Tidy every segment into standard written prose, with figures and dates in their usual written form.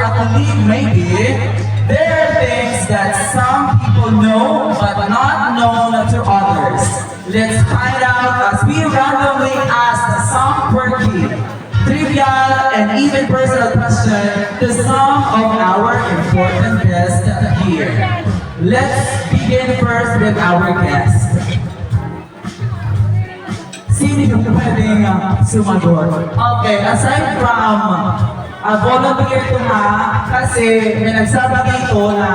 I believe maybe there are things that some people know but not known to others. Let's find out as we randomly ask some quirky, trivial, and even personal questions to some of our important guests here. Let's begin first with our guest. Sino yung pwedeng sumagot? Okay, aside from volunteer to kasi may nagsabi dito na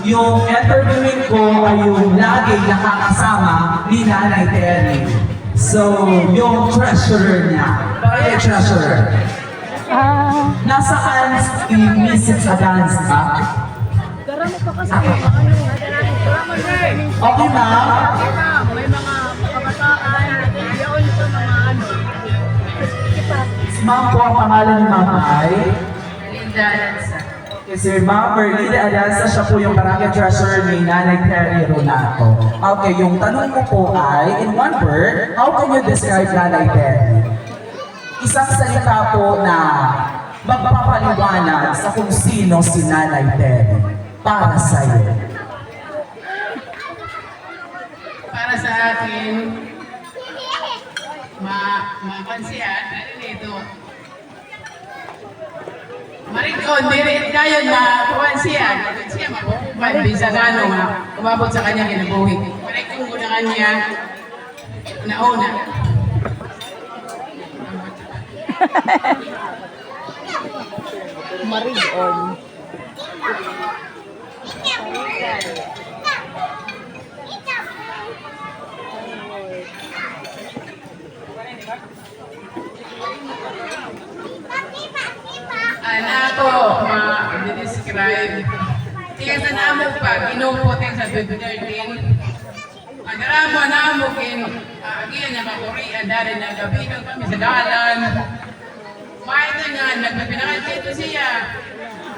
yung interviewing ko ay yung lagi nakakasama ni Nanay Terry. So, yung treasurer niya. Bakit yung treasurer? Nasaan si Mrs. Adams ka? Garami ko kasi. Okay na? May mga kabataan. Yaon ito mga ano. Ma'am po, ang pangalan ni Ma'am ay? Linda Alanza. Si Ma'am Berlita Adanza, siya po yung barangay treasurer ni Nanay Terry Ronato. Okay, yung tanong ko po ay, in one word, how can you describe Nanay Terry? Isang salita po na magpapaliwanag sa kung sino si Nanay Terry para sa iyo. Para sa akin, mapansiyan, ano nito? Marikon, dirit kayo na papansiyan. Siya mabubuhay, bisa gano nga, umabot sa kanya kinabuhi. Marikon ko na kanya, nauna. Marigon. Ako, ma-describe. Kaya sa namo pa, ginuputin sa 2013. Agaramo namo kin, agiyan na kakurian dahil nagabigang kami sa dalan. Mahit nga, nagpapinakasito siya.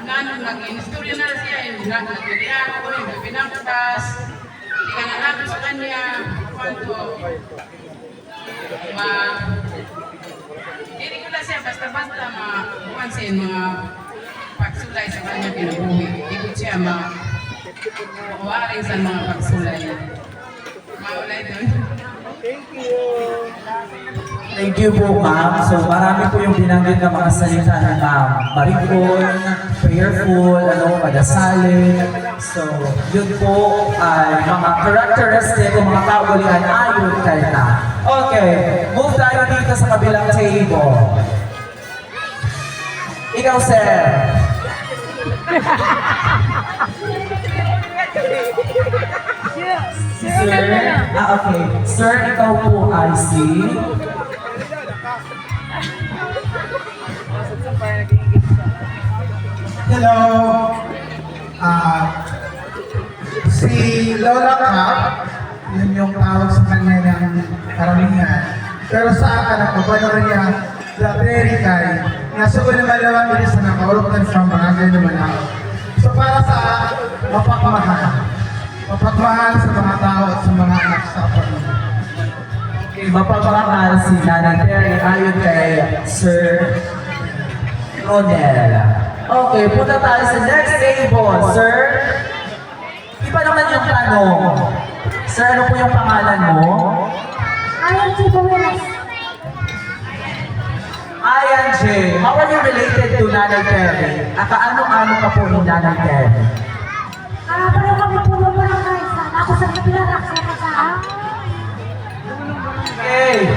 Nanong nag-instorya na siya, nagpapinakasito ako, nagpapinakatas. Kaya nga nato sa kanya, kwanto. Hindi ko na siya basta-basta mabuhan siya yung mga pagsulay sa kanya pinabuhi. Hindi ko siya makuwarin sa mga pagsulay. Maulay doon. Thank you po, ma'am. So, marami po yung binanggit na mga salita ng marikon, prayerful, padasalin. So, yun po ay mga characteristic o mga kaugalian ayon kay na. Okay, move tayo dito sa kabilang table. Ikaw, sir. Sir, okay. Sir, ikaw po ay si... Hello. Si Lola Cap, yun yung tawag sa kanya ng karamihan. Pero sa akin, ako ba na rin niya, the very guy, nasa ko naman naman din sa nakaulog na sa barangay naman ako. So para sa mapakmahal. Mapagmahal sa mga tao at sa mga anak sa pamilya. Okay, mapagmahal si Nanay Terry ayon kay Sir Ronel. Okay, punta tayo sa next table. Sir, iba naman yung tanong. Sir, ano po yung pangalan mo? Ayan si Buenas. Ayan, Jay. How are you related to Nanay Terry? At ano-ano ka po ni Nanay Terry? Pareho kami puno barangay. Ako sa kapilarak sa kasaan. Okay.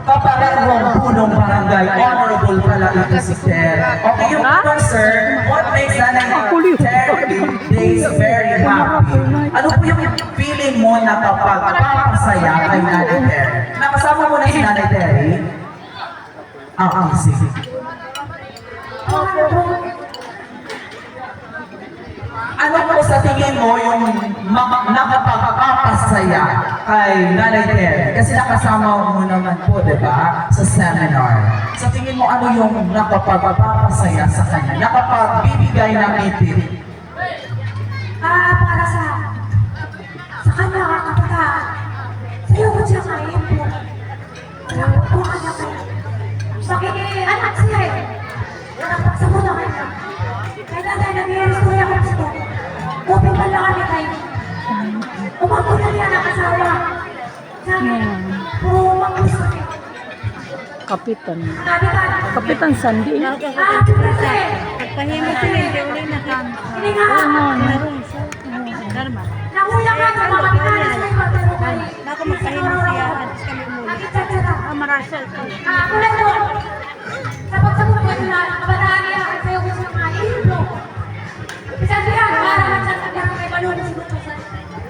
Kaparehong punong barangay. Honorable pala ito si Ter. Okay, yung tanong, sir, what makes Nanay Terry days very happy? Ano po yung feeling mo na kapag papasaya kay Nanay Terry? Nakasama mo na si Nanay Terry? Sige. Ano po sa tingin mo yung nakapagpapasaya kay Nanay Terry? Kasi nakasama mo naman po, di ba, sa seminar. Sa tingin mo, ano yung nakapagpapasaya sa kanya? Nakapagbibigay ng ngiti? Para sa kanya kapag sa'yo ko siya kain po. Dapat po kanya kayo. Anak siya eh. Walang pagsamo na kanya. Puro mag-usap. Kapitan. Sabi ka, Kapitan Sandy. kasi, Pagpahimo sila, hindi uli na kan. hindi nga ako. Dharma. Nangulang ka sa mga pinalis na iba, pero kayo. Bako magpahimo siya, at kami muli. Nakitsat-sata. Marashal ka. Ako lang doon. Sa pagsabot ko nila, kabataan niya, kasi yung gusto nga, ilbo. Sabi yan, para lang sa tagang may balon sa gutusan.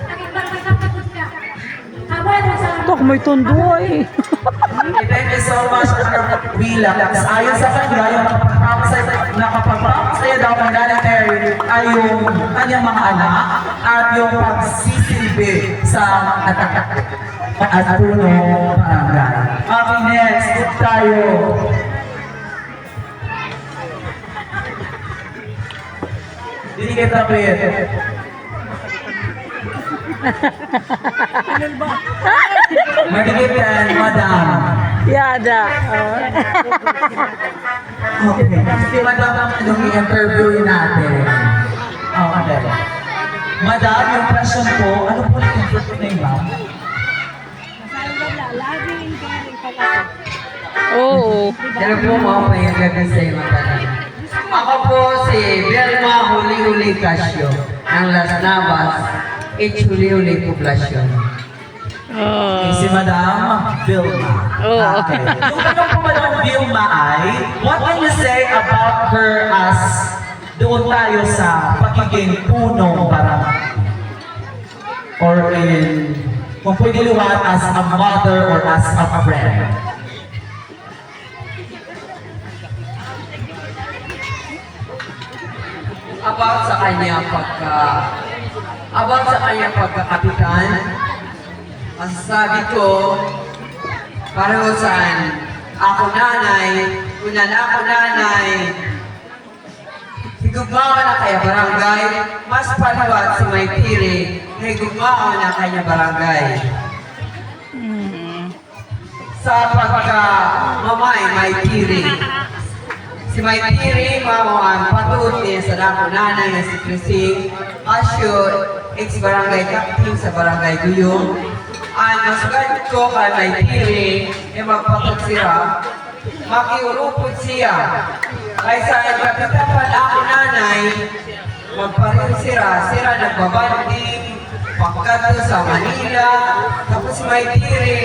Naging parang may kapatid siya. Wala doon sa... Tok, may tondo eh. Thank you so much, Mr. Willa. Ayon sa kanya, yung nakapagpapasaya daw ng Nana Terry ay yung kanyang mga anak at yung pagsisilbi sa puno barangay. Okay, next, look tayo. Didikit tapit. Madikit yan, madam. Yada. Okay. Si madam ang anong i-interviewin natin. Okay. Madam, yung question ko, ano po yung interview na yung ma'am? Laging galing pala. Oo. Hello po mga payagagan sa iyo mga Ako po si Belma Huli-Huli Casio ng Las Navas, Huli-Huli Poblacion. Oh. Si Madam Vilma. Oo. Okay. Yung tanong po Madam Vilma ay, what can you say about her as doon tayo sa pagiging punong barangay? Or in, kung pwede luhat, as a mother or as a friend? About sa kanya pagkakapitan, ang sabi ko, pareho saan, ako nanay, kunan ako nanay, higugmawa na kaya barangay, mas paliwat si may tiri, higugmawa na kanya barangay. Sa pagka-mamay, may tiri. Si may tiri, mamuhan, patuot niya sa dako nanay na si Crising, Asyo, ex-barangay captain sa barangay Guyong. Ang masugad ko kay may tiri, magpatot siya, makiurupod siya. Kaysa kapitan pa na ako nanay, magparin sira nagbabanding, pagkato sa Manila, tapos si may tiri,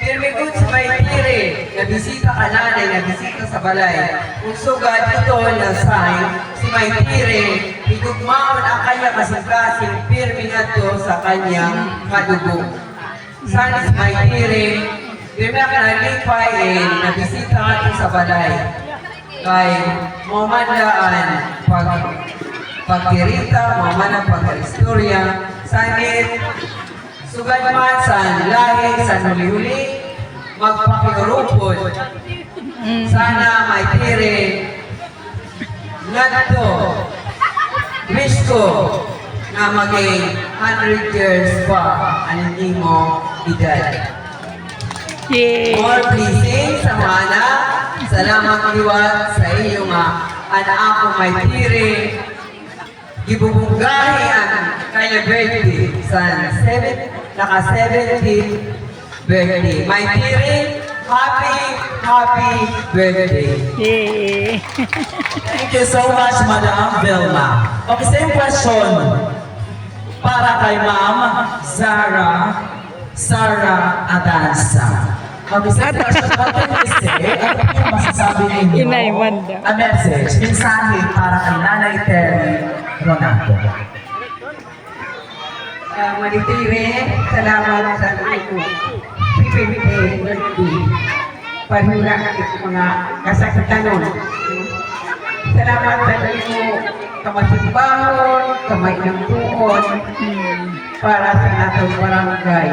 firme good si may tiri, nabisita ka nanay, nabisita sa balay. Kung sugad ito na sign, si may tiri, higugmaon ang kanya kasing-kasing, firme nga to sa kanyang kadugo. Sana si may tiri, firme ka nalipay, nabisita nga to sa balay. Kay mamandaan pagkirita, mamandaan pagkaristorya, sanit, sugad man sa lahi, sa huli-huli, magpakiurupod. Sana may tiri, ngadto, wish ko na maging 100 years pa ang mo edad. Yeah. More blessings sa mana. Salamat liwat sa iyo nga. Anak ako may tiri. Gibubunggahi ang kanya birthday sa 70th birthday. May tiri, happy birthday. Yeah. Thank you so much, Madam Vilma. Okay, same question. Para kay Ma'am Sarah Adanza. Okay, same question. What can you say? Ano po yung masasabi ninyo? Inay Wanda. A message, mensahe para kay Nanay Terry Ronaldo. Manitire, salamat sa iyo. Pipipite, birthday. Panhula ang mga kasakitan nun. Salamat sa iyo. Kamasimbahon, kamay ng buon, para sa natong barangay.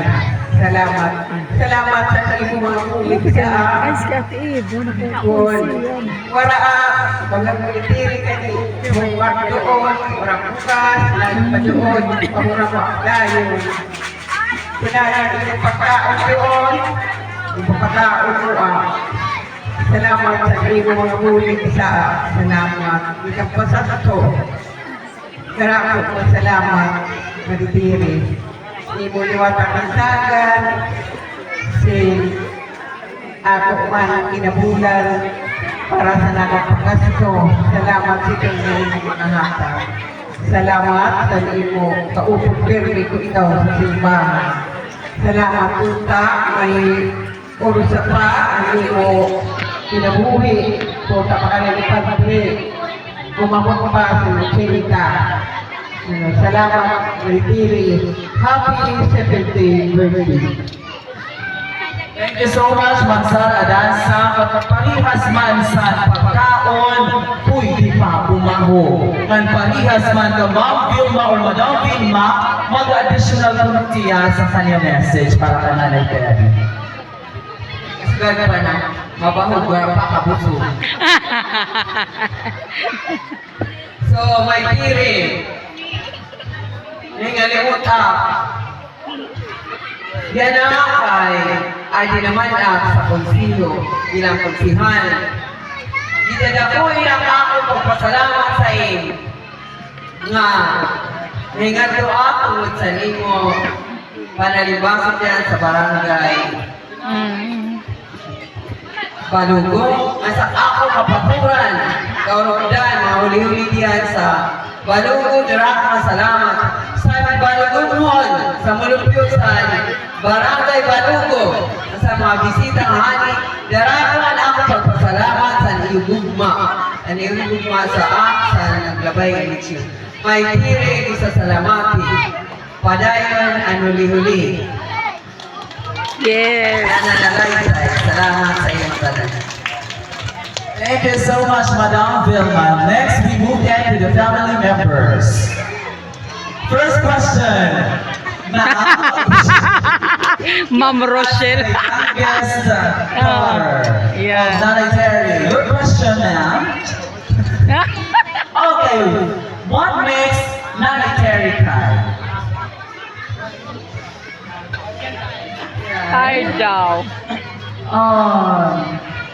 Salamat. Salamat sa iyo mga ulit sa Ay, si Ate Eve. buon. Para bagang manitire ka ni Buwag doon, para bukas, lalo pa doon, pamura dayon. Pinalagi ng pagkaon doon, yung pagkaon mo salamat sa iyo mga ulit sa salamat. Isang pasasato. Maraming po salamat, Maritiri. Hindi mo liwat ang isagan. Kasi ako man kinabulan para sa nakapagasto. Salamat sa inyong mga hata. Salamat sa imo kaupog pirmi ko ikaw sa simbahan. Salamat unta may oras pa ang imo kinabuhi ko tapakalilipan pagli. Kumamot pa sa Chelita. Salamat, Maitiri. Happy 70th birthday. Thank you so much, Mansar Adansa. Pagparihas man sa pagkaon, pwede pa bumaho. Kan parihas man ka Ma'am Vilma or Madam Vilma, mag-additional kuntiya sa kanyang message para ka Nanay Terry. Sigara pa na, mabahog wala pa kabuso. So, Maitiri, ningalimutan yan ay di naman sa konsiyo bilang konsihan. Didadakoy ang ako pagpasalamat sa iyo nga hingato ako sa nimo panalibasok yan sa barangay Balugo. Asa ako kapaturan kaurodan mga huli-huli diyan sa Balugo. Darakang salamat sa Balugunhon sa Mulupyo sa Barangay Balugo sa mga bisita ng hani. Darakang ako pagpasalamat sa niyugugma. Ang niyugugma sa sa naglabay ng itsyo. May tiri sa salamati. Padayon ang huli-huli. Yes. Salamat sa iyong tanan. Thank you so much, Madam Vilma. Next, we move on to the family members. First question. Ma'am Rochelle. Youngest daughter yeah. of Nanay Terry. Your question, ma'am. Okay, what makes Nanay Terry cry? Ay daw.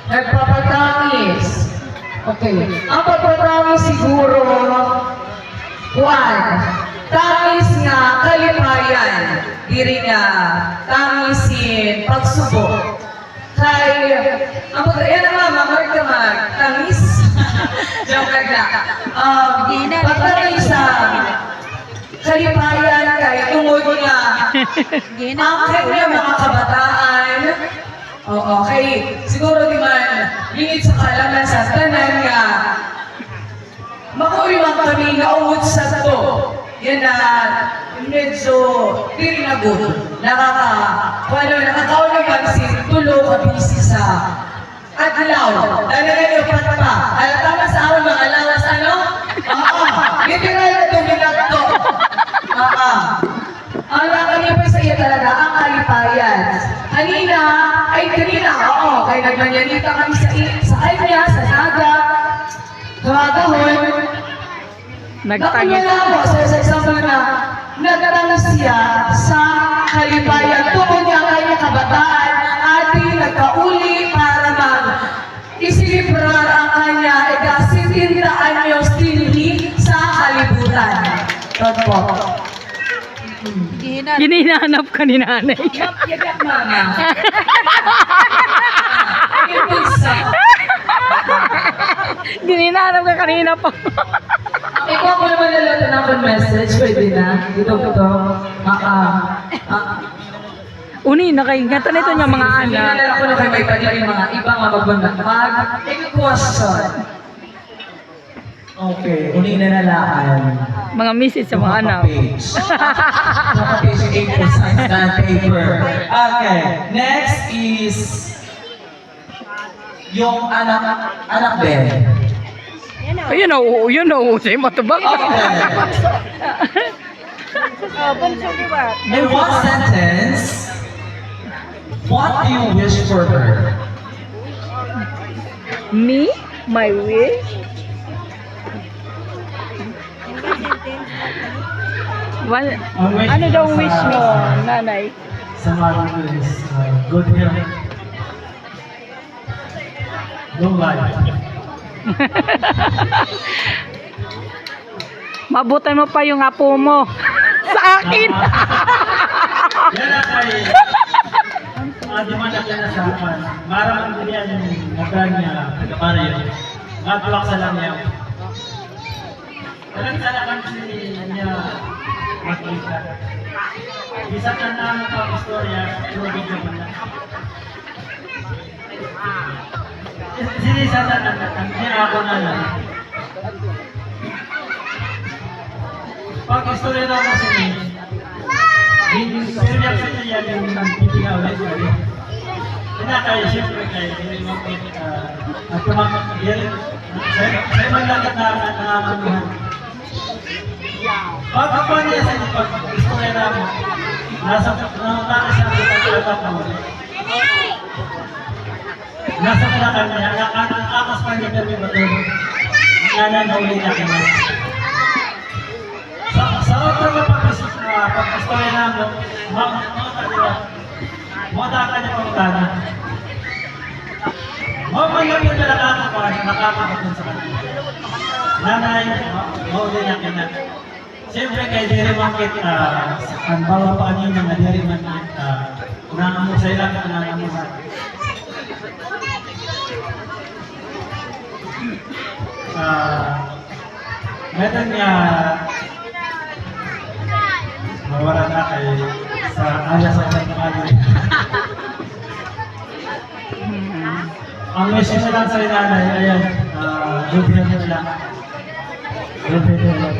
Nagpapatamis. Okay. Ang pagpatamis siguro, Juan, tamis nga kalipayan, diri nga tamisin pagsubok. Kay, ang pagkaya na mama, magdamag, tamis. Joke lang na. Pagtamisan, kalipayan kay tungod nga, ang kaya mga kabataan, oo, kay siguro di man lingit sa kalaman sa tanan nga makulimang kami naungod sa to. Yan na medyo diri na good. Nakakaon naman si tulo kabisi sa adlaw. Dali pa. Tama sa awon mga lawas ano? Oo. Literal na dumilag to. Oo. Ang nakakaliw pa sa iyo talaga, ang kalipayan. Kanina, oo, kaya nagmanyanita kami sa kanya, sa naga, gagahon. Nagtangis. Nakunya na ako sa example na nagtangis siya sa kalipayan. Tungkol niya ang kanyang kabataan, ating nagkauli para isilibrar ang kanya ika-70 anyos tinhi sa kalibutan. Totoo. Gininanap ka ni nanay. Yagat mama. Ayun pizza. Gininanap ka kanina pa. Ikaw ko naman nalata ng message. Pwede na. Dito. Uni, nakaingatan nito niya mga anak. Sinalala ko na kay may pagiging mga ibang magbabandang mag-question. Okay, uli na nalaan. Mga misis sa mga anak. Naka-page 8 po sa stand paper. Okay, next is yung anak din. Ayun na, usay matubag. In one sentence, what do you wish for her? Me? My wish? Ano daw wish mo, nanay? Sa mga is good health. Long life. Mabutan mo pa yung apo mo. Sa akin! dimana ka na sa akin. Maramang din yan yung nagdaan niya, nagkapara yun. Matulak sa lang niya. Alam sa lakan niya matulika. Isa ka na ang pang-istorya, turugin ka man lang. Sinisa sa niya ako na lang. Pag-istorya na ako sa niya, Pinyak sa niya yung titinga ulit. Pinakaya siyempre kayo, hindi mo at kumakakagil. Sa'yo man lang at nakakamuhan. Pag niya sa inyo, pag gusto niya na mo, nasa nakakasa sa pagkakagat mo. Nasa pagkakagat niya, nakakas pa niya kami matulog. Nananauli niya kami. Sa otro nga pag-istorya na mo, mga niya pagkana. Mga yung nakakapagod sa kanila. Nanay, mauli niya kina. Siyempre kay diri makit, ang bawa pa kanina nga diri makit, nangamusay lang at nangamuhan. Meron niya, mawala na kay sa aya sa pagkakali. Ang mission na lang sa inanay, ayan, lubyan nyo lang. Lubyan nyo lang.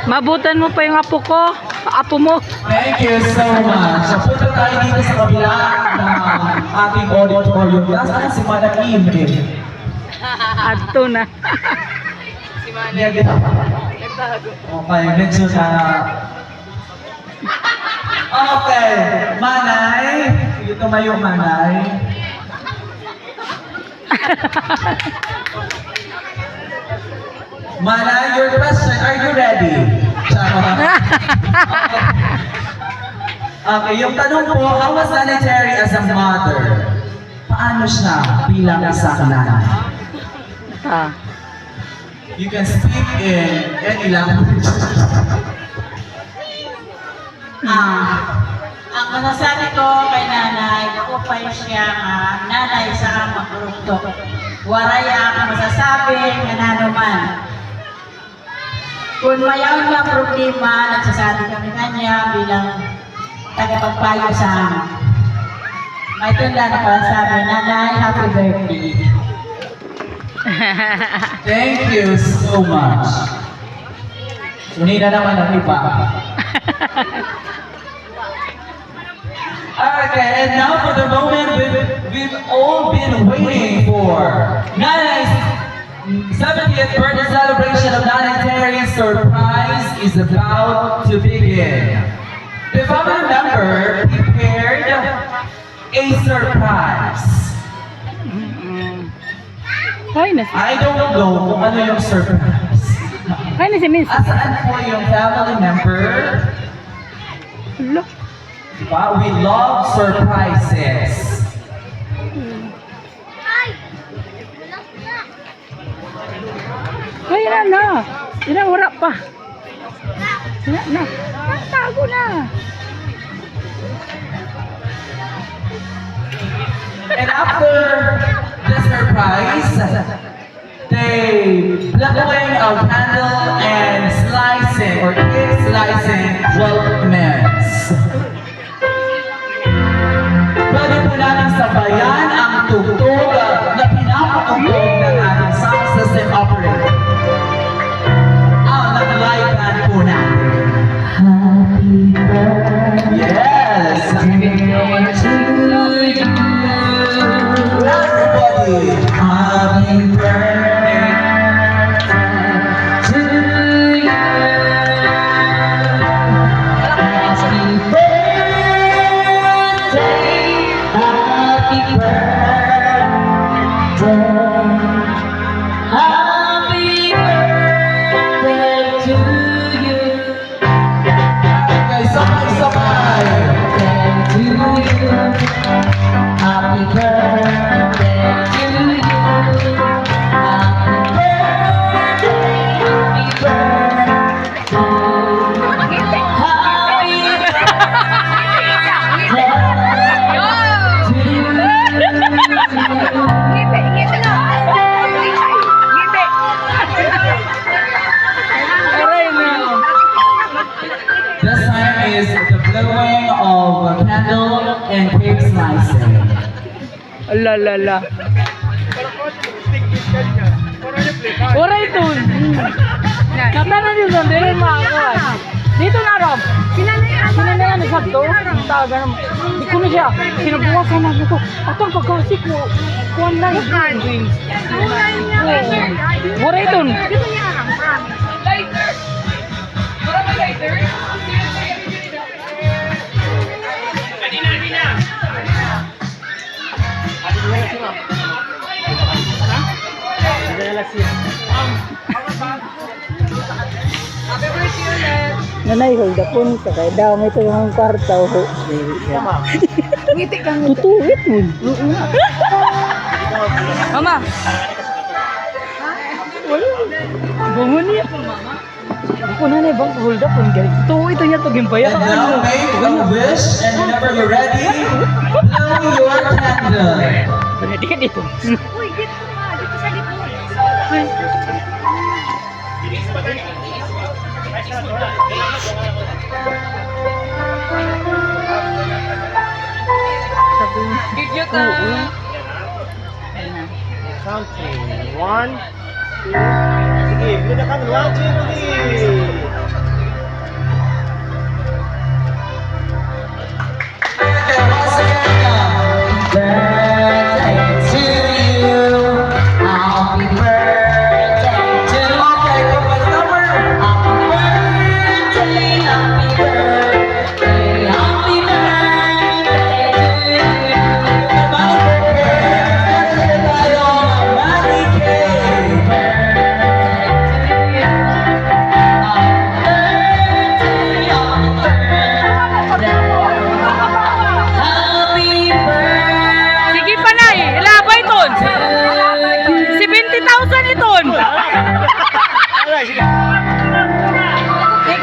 Mabutan mo pa yung apo ko. Apo mo. Thank you so much. So, punta tayo dito sa kabila ng ating auditorium. Nasaan si Madam Kim? Ato na. Okay, medyo na... Okay, Manay. Sige, tumayo, Manay. Manay, your question, are you ready? Okay, yung tanong po, how was Nanay as a mother? Paano siya bilang isang nanay? You can speak in any language. Ang masasabi ko kay nanay, nakupay siya nanay sa amang produkto. Waraya ako masasabi nga nanuman. Kung mayaw nga problema, nagsasabi kami kanya bilang tagapagpayo sa amin. May tunda na pala sabi, nanay, happy birthday. Thank you so much. Sunida naman ang iba. Okay, and now for the moment we've all been waiting for. Nanay's 70th birthday celebration of Nanay Terry's surprise is about to begin. The family member prepared a surprise. Ay, na I don't know kung ano yung surprise. Ay, na si Miss. Asaan po yung family member? Look. Diba? We love surprises. Ay, na. Yan wala pa. Yan na. Tago na. And after the surprise, they blowing a candle and slicing or cake slicing Weltmans. Pwede po namin sabayan ang tugtog na pinapatugtog ng ating sound system operator. Ang live band po natin. Happy birthday. Yes! Everybody, happy birthday to you. say. La la la. Ora ito. Katanan yun doon, dili maakas. Dito na Rob. Sinanayan ni Sabto. Taga naman. Di ko na siya. Sinabukasan na ko. Atong pagkasik mo. Kuhan lang. Ora ito. Nanay, hold up po nito. Kaya daw may ito yung kwarta. Ngiti kang tutuwit mo. Mama! Bungo niya po, mama. Ako na na bang hold up po. Tutuwit niya ito gimpaya. And now make a wish, and whenever you're ready, blow your candle. Ready ka dito. Uy, dito ka. Dito sa dito. Video ka. Something. 1, 2. Sige, muna kami. 1, 2, 3. Okay, once again, birthday to you. Happy birthday to you. Okay, what's the number? Happy birthday, happy birthday, happy birthday to you. Birthday tayo, Manny K. Sige pa na eh. Ilabay ton. 70,000 iton.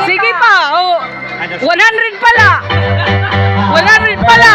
Sige pa. Oh. 100 pala. 100 pala.